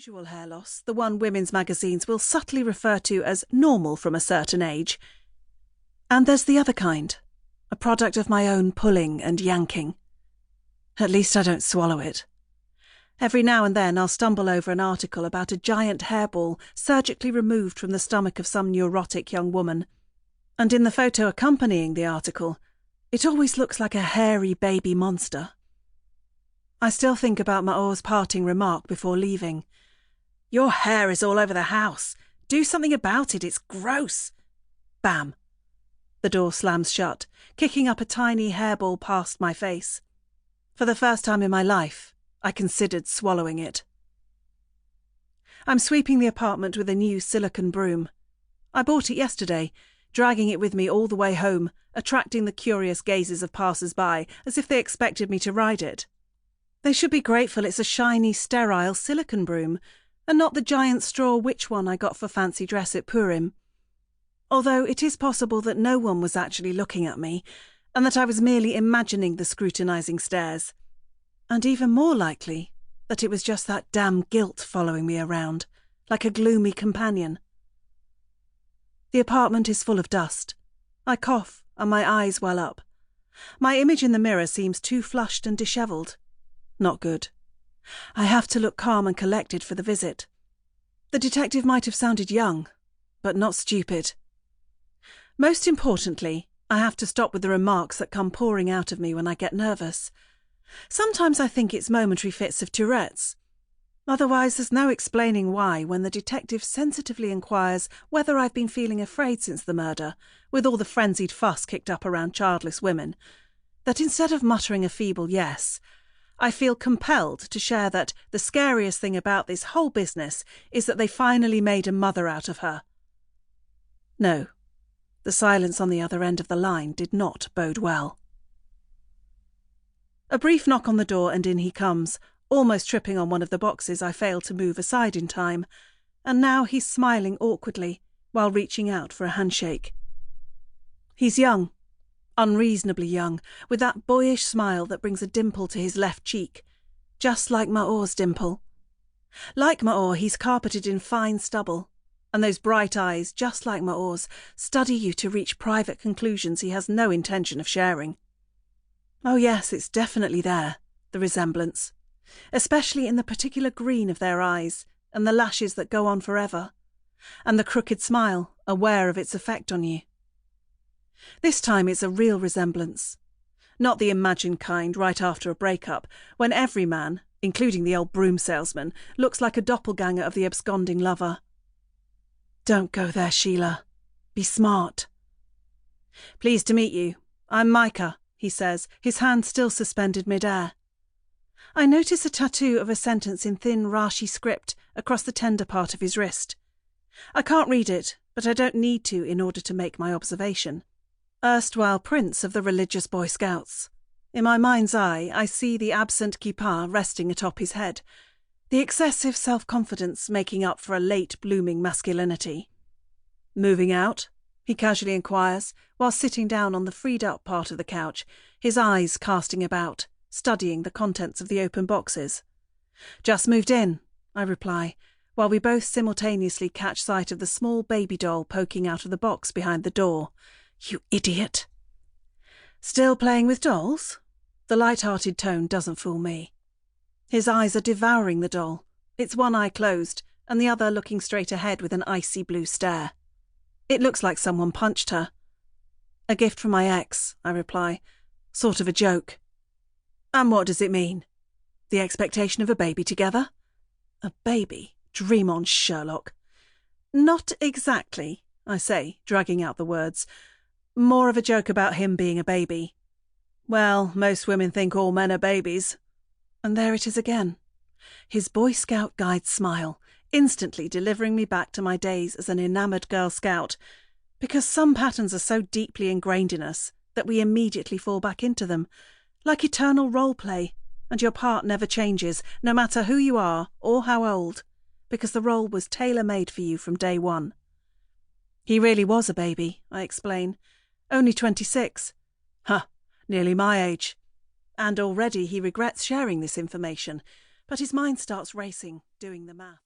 usual hair loss, the one women's magazines will subtly refer to as normal from a certain age. And there's the other kind, a product of my own pulling and yanking. At least I don't swallow it. Every now and then I'll stumble over an article about a giant hairball surgically removed from the stomach of some neurotic young woman, and in the photo accompanying the article, it always looks like a hairy baby monster. I still think about Maor's parting remark before leaving. "Your hair is all over the house. Do something about it, it's gross." Bam! The door slams shut, kicking up a tiny hairball past my face. For the first time in my life, I considered swallowing it. I'm sweeping the apartment with a new silicone broom. I bought it yesterday, dragging it with me all the way home, attracting the curious gazes of passers-by as if they expected me to ride it. They should be grateful it's a shiny, sterile silicone broom, and not the giant straw witch one I got for fancy dress at Purim. Although it is possible that no one was actually looking at me, and that I was merely imagining the scrutinizing stares. And even more likely that it was just that damn guilt following me around, like a gloomy companion. The apartment is full of dust. I cough, and my eyes well up. My image in the mirror seems too flushed and dishevelled. Not good. I have to look calm and collected for the visit. The detective might have sounded young, but not stupid. Most importantly, I have to stop with the remarks that come pouring out of me when I get nervous. Sometimes I think it's momentary fits of Tourette's. Otherwise, there's no explaining why when the detective sensitively inquires whether I've been feeling afraid since the murder, with all the frenzied fuss kicked up around childless women, that instead of muttering a feeble yes, I feel compelled to share that the scariest thing about this whole business is that they finally made a mother out of her. No, the silence on the other end of the line did not bode well. A brief knock on the door and in he comes, almost tripping on one of the boxes I failed to move aside in time, and now he's smiling awkwardly while reaching out for a handshake. He's young. Unreasonably young, with that boyish smile that brings a dimple to his left cheek, just like Maor's dimple. Like Maor, he's carpeted in fine stubble, and those bright eyes, just like Maor's, study you to reach private conclusions he has no intention of sharing. Oh yes, it's definitely there, the resemblance, especially in the particular green of their eyes, and the lashes that go on forever, and the crooked smile, aware of its effect on you. This time it's a real resemblance. Not the imagined kind right after a breakup, when every man, including the old broom salesman, looks like a doppelganger of the absconding lover. Don't go there, Sheila. Be smart. "Pleased to meet you. I'm Micah," he says, his hand still suspended mid-air. I notice a tattoo of a sentence in thin Rashi script across the tender part of his wrist. I can't read it, but I don't need to in order to make my observation. Erstwhile prince of the religious Boy Scouts. In my mind's eye, I see the absent kippah resting atop his head, the excessive self-confidence making up for a late-blooming masculinity. "Moving out?" he casually inquires, while sitting down on the freed-up part of the couch, his eyes casting about, studying the contents of the open boxes. "Just moved in," I reply, while we both simultaneously catch sight of the small baby doll poking out of the box behind the door. You idiot. Still playing with dolls? The light-hearted tone doesn't fool me. His eyes are devouring the doll, its one eye closed, and the other looking straight ahead with an icy blue stare. It looks like someone punched her. "A gift from my ex," I reply, sort of a joke. "And what does it mean? The expectation of a baby together?" "A baby? Dream on, Sherlock." "Not exactly," I say, dragging out the words. "More of a joke about him being a baby." "Well, most women think all men are babies." And there it is again. His Boy Scout guide smile, instantly delivering me back to my days as an enamoured Girl Scout, because some patterns are so deeply ingrained in us that we immediately fall back into them, like eternal role play, and your part never changes, no matter who you are or how old, because the role was tailor-made for you from day one. "He really was a baby," I explain. "Only 26. Huh, nearly my age." And already he regrets sharing this information, but his mind starts racing, doing the math.